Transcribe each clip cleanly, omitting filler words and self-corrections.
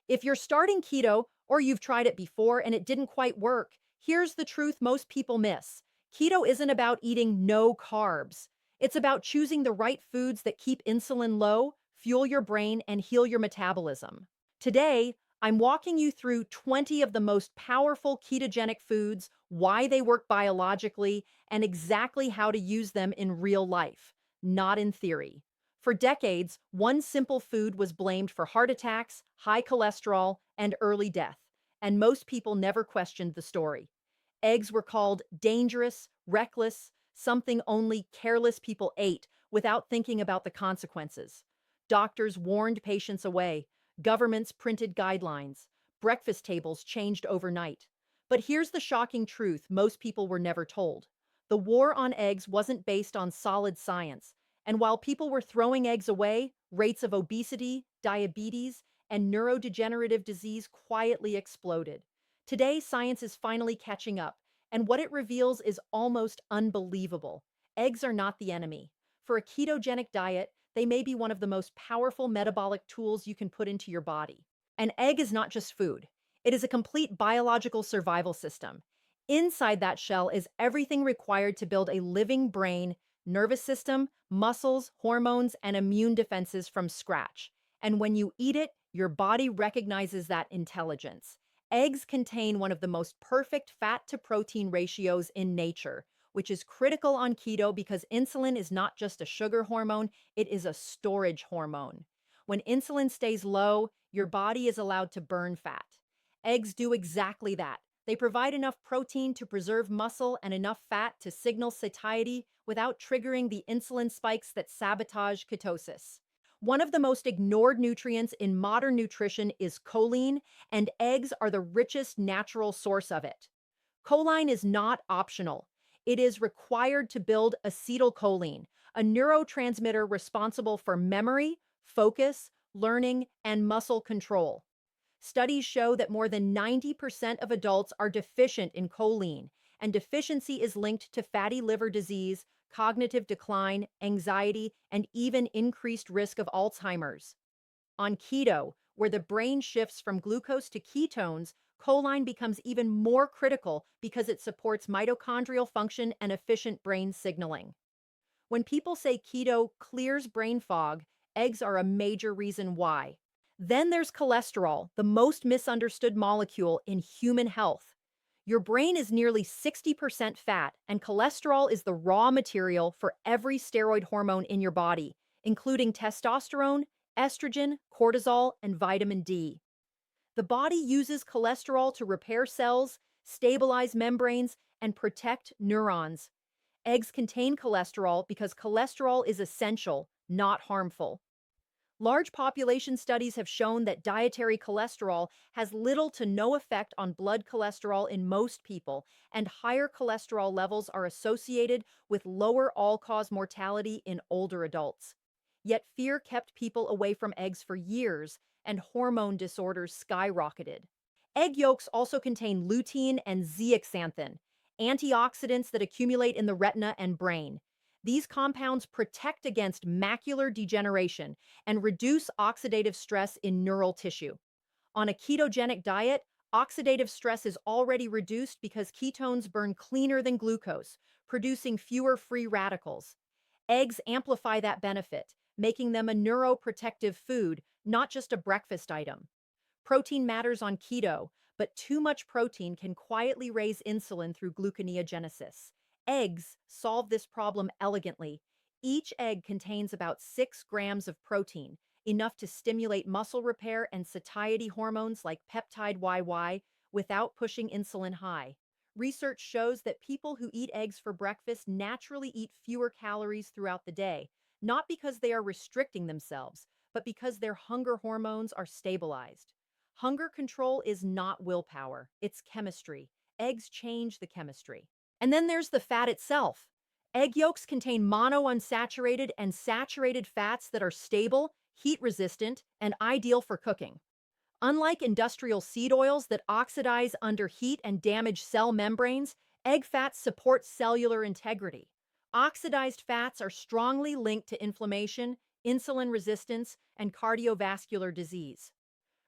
If you're starting keto or you've tried it before and it didn't quite work, here's the truth most people miss. Keto isn't about eating no carbs. It's about choosing the right foods that keep insulin low, fuel your brain, and heal your metabolism. Today, I'm walking you through 20 of the most powerful ketogenic foods, why they work biologically, and exactly how to use them in real life, not in theory. For decades, one simple food was blamed for heart attacks, high cholesterol, and early death, and most people never questioned the story. Eggs were called dangerous, reckless, something only careless people ate without thinking about the consequences. Doctors warned patients away. Governments printed guidelines. Breakfast tables changed overnight. But here's the shocking truth most people were never told. The war on eggs wasn't based on solid science. And while people were throwing eggs away, rates of obesity, diabetes, and neurodegenerative disease quietly exploded. Today, science is finally catching up, and what it reveals is almost unbelievable. Eggs are not the enemy. For a ketogenic diet, they may be one of the most powerful metabolic tools you can put into your body. An egg is not just food, it is a complete biological survival system. Inside that shell is everything required to build a living brain, nervous system, muscles, hormones, and immune defenses from scratch. And when you eat it, your body recognizes that intelligence. Eggs contain one of the most perfect fat to protein ratios in nature, which is critical on keto because insulin is not just a sugar hormone, it is a storage hormone. When insulin stays low, your body is allowed to burn fat. Eggs do exactly that. They provide enough protein to preserve muscle and enough fat to signal satiety without triggering the insulin spikes that sabotage ketosis. One of the most ignored nutrients in modern nutrition is choline, and eggs are the richest natural source of it. Choline is not optional. It is required to build acetylcholine, a neurotransmitter responsible for memory, focus, learning, and muscle control. Studies show that more than 90% of adults are deficient in choline, and deficiency is linked to fatty liver disease, cognitive decline, anxiety, and even increased risk of Alzheimer's. On keto, where the brain shifts from glucose to ketones, choline becomes even more critical because it supports mitochondrial function and efficient brain signaling. When people say keto clears brain fog, eggs are a major reason why. Then there's cholesterol, the most misunderstood molecule in human health. Your brain is nearly 60% fat, and cholesterol is the raw material for every steroid hormone in your body, including testosterone, estrogen, cortisol, and vitamin D. The body uses cholesterol to repair cells, stabilize membranes, and protect neurons. Eggs contain cholesterol because cholesterol is essential, not harmful. Large population studies have shown that dietary cholesterol has little to no effect on blood cholesterol in most people, and higher cholesterol levels are associated with lower all-cause mortality in older adults. Yet fear kept people away from eggs for years, and hormone disorders skyrocketed. Egg yolks also contain lutein and zeaxanthin, antioxidants that accumulate in the retina and brain. These compounds protect against macular degeneration and reduce oxidative stress in neural tissue. On a ketogenic diet, oxidative stress is already reduced because ketones burn cleaner than glucose, producing fewer free radicals. Eggs amplify that benefit, making them a neuroprotective food, not just a breakfast item. Protein matters on keto, but too much protein can quietly raise insulin through gluconeogenesis. Eggs solve this problem elegantly. Each egg contains about 6 grams of protein, enough to stimulate muscle repair and satiety hormones like peptide YY without pushing insulin high. Research shows that people who eat eggs for breakfast naturally eat fewer calories throughout the day, not because they are restricting themselves, but because their hunger hormones are stabilized. Hunger control is not willpower, it's chemistry. Eggs change the chemistry. And then there's the fat itself. Egg yolks contain monounsaturated and saturated fats that are stable, heat resistant, and ideal for cooking. Unlike industrial seed oils that oxidize under heat and damage cell membranes, egg fats support cellular integrity. Oxidized fats are strongly linked to inflammation, insulin resistance, and cardiovascular disease.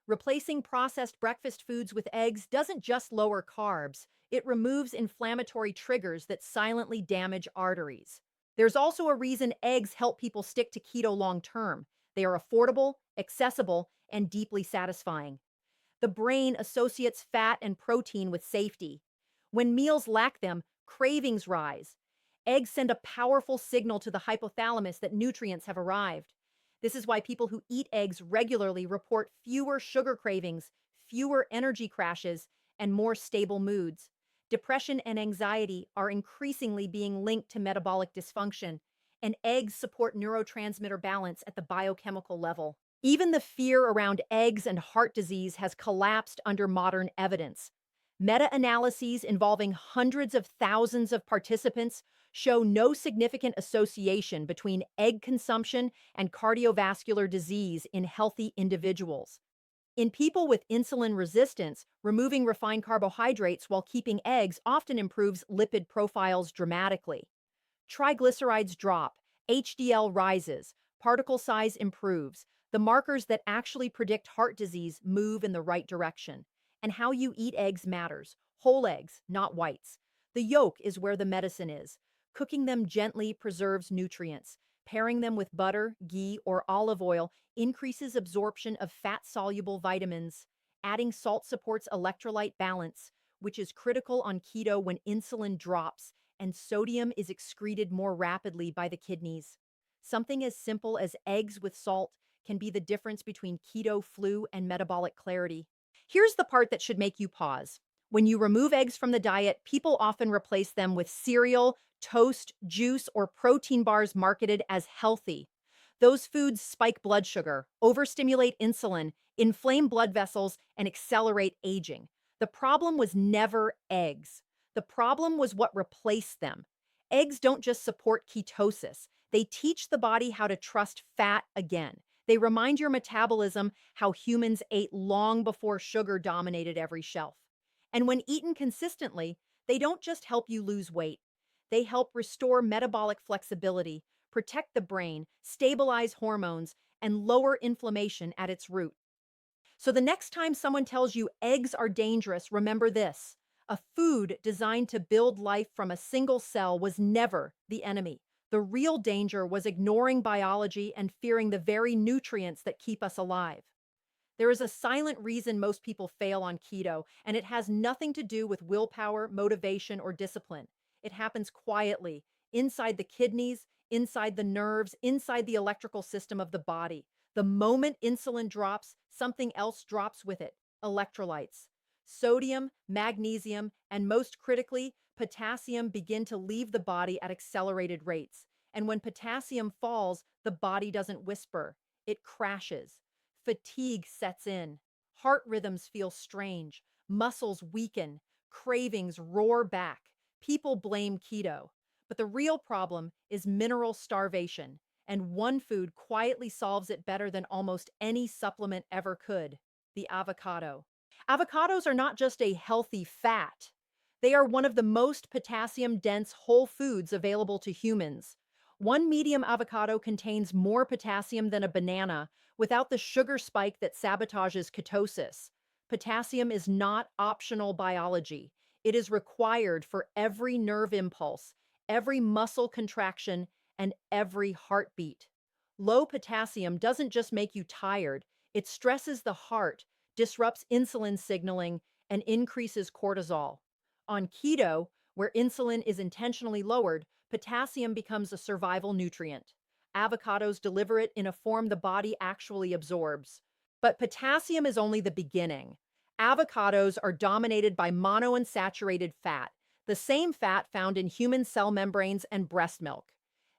Replacing processed breakfast foods with eggs doesn't just lower carbs, it removes inflammatory triggers that silently damage arteries. There's also a reason eggs help people stick to keto long term. They are affordable, accessible, and deeply satisfying. The brain associates fat and protein with safety. When meals lack them, cravings rise. Eggs send a powerful signal to the hypothalamus that nutrients have arrived. This is why people who eat eggs regularly report fewer sugar cravings, fewer energy crashes, and more stable moods. Depression and anxiety are increasingly being linked to metabolic dysfunction, and eggs support neurotransmitter balance at the biochemical level. Even the fear around eggs and heart disease has collapsed under modern evidence. Meta-analyses involving hundreds of thousands of participants show no significant association between egg consumption and cardiovascular disease in healthy individuals. In people with insulin resistance, removing refined carbohydrates while keeping eggs often improves lipid profiles dramatically. Triglycerides drop, HDL rises, particle size improves. The markers that actually predict heart disease move in the right direction. And how you eat eggs matters. Whole eggs, not whites. The yolk is where the medicine is. Cooking them gently preserves nutrients. Pairing them with butter, ghee, or olive oil increases absorption of fat-soluble vitamins. Adding salt supports electrolyte balance, which is critical on keto when insulin drops and sodium is excreted more rapidly by the kidneys. Something as simple as eggs with salt can be the difference between keto flu and metabolic clarity. Here's the part that should make you pause. When you remove eggs from the diet, people often replace them with cereal, toast, juice, or protein bars marketed as healthy. Those foods spike blood sugar, overstimulate insulin, inflame blood vessels, and accelerate aging. The problem was never eggs. The problem was what replaced them. Eggs don't just support ketosis, they teach the body how to trust fat again. They remind your metabolism how humans ate long before sugar dominated every shelf. And when eaten consistently, they don't just help you lose weight. They help restore metabolic flexibility, protect the brain, stabilize hormones, and lower inflammation at its root. So the next time someone tells you eggs are dangerous, remember this. A food designed to build life from a single cell was never the enemy. The real danger was ignoring biology and fearing the very nutrients that keep us alive. There is a silent reason most people fail on keto, and it has nothing to do with willpower, motivation, or discipline. It happens quietly, inside the kidneys, inside the nerves, inside the electrical system of the body. The moment insulin drops, something else drops with it: electrolytes. Sodium, magnesium, and most critically, potassium begin to leave the body at accelerated rates. And when potassium falls, the body doesn't whisper, it crashes. Fatigue sets in. Heart rhythms feel strange. Muscles weaken. Cravings roar back. People blame keto. But the real problem is mineral starvation. And one food quietly solves it better than almost any supplement ever could: the avocado. Avocados are not just a healthy fat. They are one of the most potassium-dense whole foods available to humans. One medium avocado contains more potassium than a banana without the sugar spike that sabotages ketosis. Potassium is not optional biology. It is required for every nerve impulse, every muscle contraction, and every heartbeat. Low potassium doesn't just make you tired, it stresses the heart, disrupts insulin signaling, and increases cortisol. On keto, where insulin is intentionally lowered, potassium becomes a survival nutrient. Avocados deliver it in a form the body actually absorbs. But potassium is only the beginning. Avocados are dominated by monounsaturated fat, the same fat found in human cell membranes and breast milk.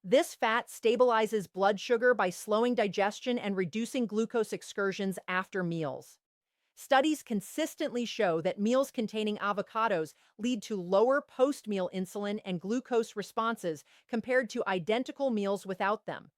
This fat stabilizes blood sugar by slowing digestion and reducing glucose excursions after meals. Studies consistently show that meals containing avocados lead to lower post-meal insulin and glucose responses compared to identical meals without them.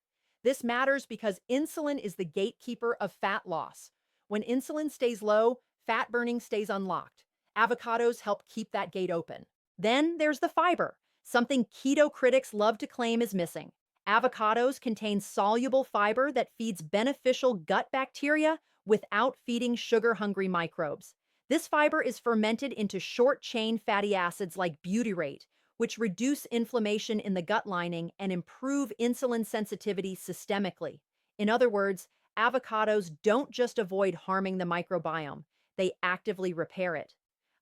This matters because insulin is the gatekeeper of fat loss. When insulin stays low, fat burning stays unlocked. Avocados help keep that gate open. Then there's the fiber, something keto critics love to claim is missing. Avocados contain soluble fiber that feeds beneficial gut bacteria without feeding sugar-hungry microbes. This fiber is fermented into short-chain fatty acids like butyrate, which reduce inflammation in the gut lining and improve insulin sensitivity systemically. In other words, avocados don't just avoid harming the microbiome, they actively repair it.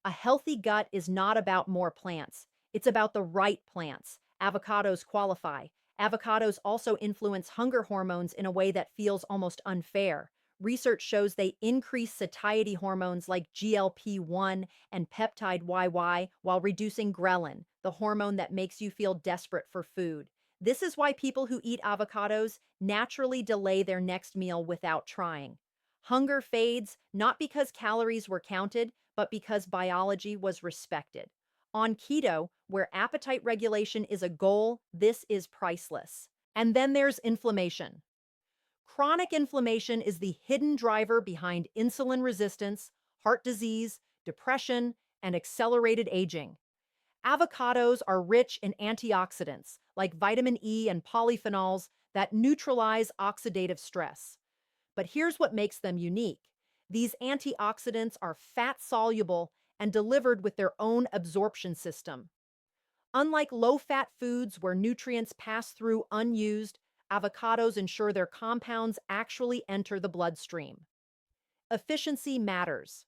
A healthy gut is not about more plants, it's about the right plants. Avocados qualify. Avocados also influence hunger hormones in a way that feels almost unfair. Research shows they increase satiety hormones like GLP-1 and peptide YY while reducing ghrelin, the hormone that makes you feel desperate for food. This is why people who eat avocados naturally delay their next meal without trying. Hunger fades not because calories were counted, but because biology was respected. On keto, where appetite regulation is a goal, this is priceless. And then there's inflammation. Chronic inflammation is the hidden driver behind insulin resistance, heart disease, depression, and accelerated aging. Avocados are rich in antioxidants like vitamin E and polyphenols that neutralize oxidative stress. But here's what makes them unique. These antioxidants are fat soluble and delivered with their own absorption system. Unlike low fat foods where nutrients pass through unused, avocados ensure their compounds actually enter the bloodstream. Efficiency matters.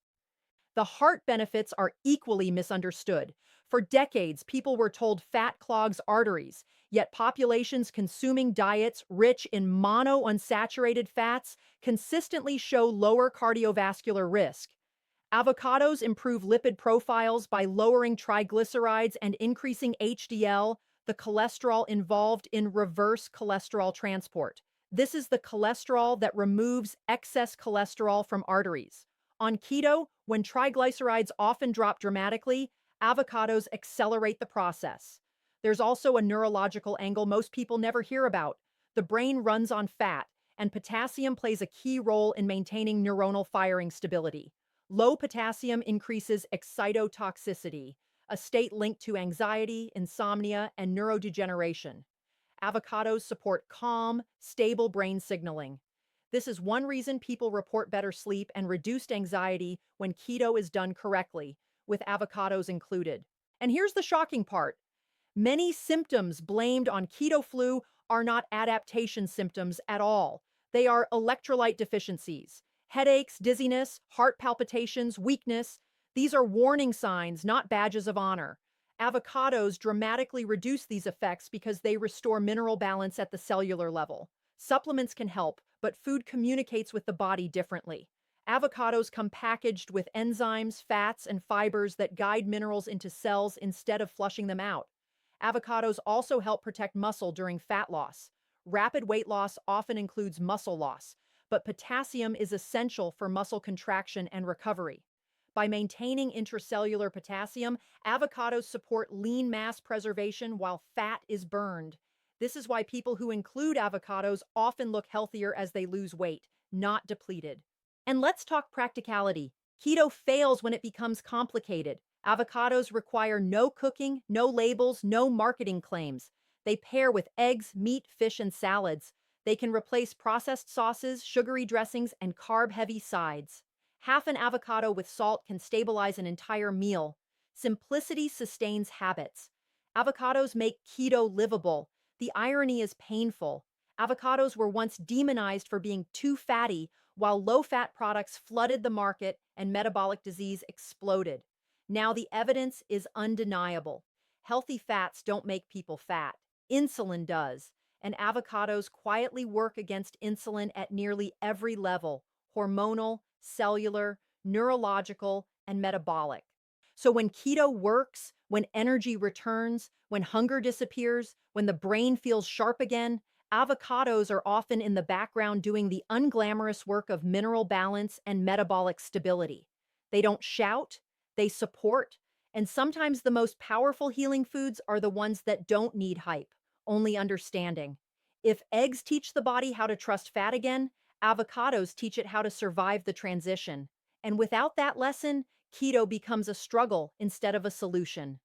The heart benefits are equally misunderstood. For decades, people were told fat clogs arteries, yet populations consuming diets rich in monounsaturated fats consistently show lower cardiovascular risk. Avocados improve lipid profiles by lowering triglycerides and increasing HDL, the cholesterol involved in reverse cholesterol transport. This is the cholesterol that removes excess cholesterol from arteries. On keto, when triglycerides often drop dramatically, avocados accelerate the process. There's also a neurological angle most people never hear about. The brain runs on fat, and potassium plays a key role in maintaining neuronal firing stability. Low potassium increases excitotoxicity, a state linked to anxiety, insomnia, and neurodegeneration. Avocados support calm, stable brain signaling. This is one reason people report better sleep and reduced anxiety when keto is done correctly, with avocados included. And here's the shocking part. Many symptoms blamed on keto flu are not adaptation symptoms at all. They are electrolyte deficiencies. Headaches, dizziness, heart palpitations, weakness. These are warning signs, not badges of honor. Avocados dramatically reduce these effects because they restore mineral balance at the cellular level. Supplements can help, but food communicates with the body differently. Avocados come packaged with enzymes, fats, and fibers that guide minerals into cells instead of flushing them out. Avocados also help protect muscle during fat loss. Rapid weight loss often includes muscle loss, but potassium is essential for muscle contraction and recovery. By maintaining intracellular potassium, avocados support lean mass preservation while fat is burned. This is why people who include avocados often look healthier as they lose weight, not depleted. And let's talk practicality. Keto fails when it becomes complicated. Avocados require no cooking, no labels, no marketing claims. They pair with eggs, meat, fish, and salads. They can replace processed sauces, sugary dressings, and carb-heavy sides. Half an avocado with salt can stabilize an entire meal. Simplicity sustains habits. Avocados make keto livable. The irony is painful. Avocados were once demonized for being too fatty, while low-fat products flooded the market and metabolic disease exploded. Now the evidence is undeniable. Healthy fats don't make people fat. Insulin does. And avocados quietly work against insulin at nearly every level: hormonal, cellular, neurological, and metabolic. So when keto works, when energy returns, when hunger disappears, when the brain feels sharp again, avocados are often in the background doing the unglamorous work of mineral balance and metabolic stability. They don't shout, they support, and sometimes the most powerful healing foods are the ones that don't need hype, only understanding. If eggs teach the body how to trust fat again, avocados teach it how to survive the transition. And without that lesson, keto becomes a struggle instead of a solution.